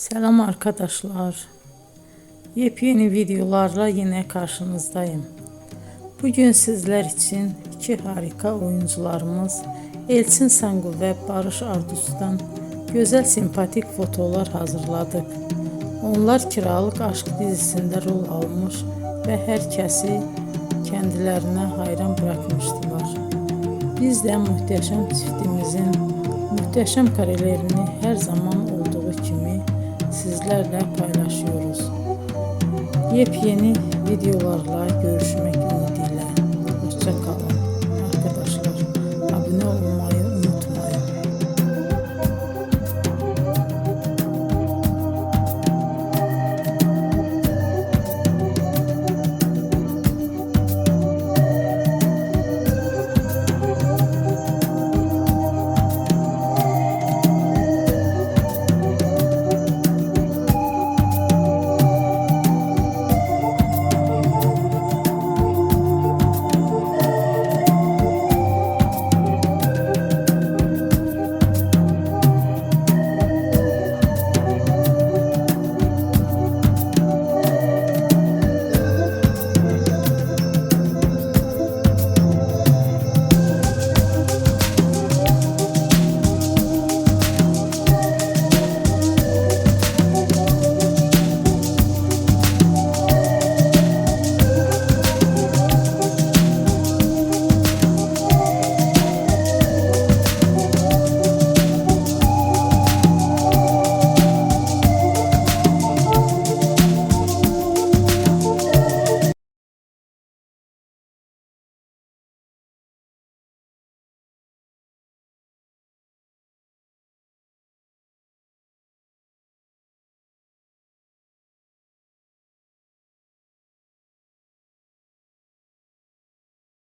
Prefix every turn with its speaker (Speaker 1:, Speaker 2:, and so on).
Speaker 1: Selam arkadaşlar. Yepyeni videolarla yine karşınızdayım. Bugün sizler için iki harika oyuncularımız Elçin Sangu ve Barış Ardus'tan güzel sempatik fotolar hazırladık. Onlar Kiralık Aşk dizisinde rol almış ve herkesi kendilerine hayran bırakmıştılar. Biz de muhteşem çiftimizin muhteşem karelerini her zaman olduğu gibi sizlerle paylaşıyoruz. Yepyeni videolarla görüşmek üzere.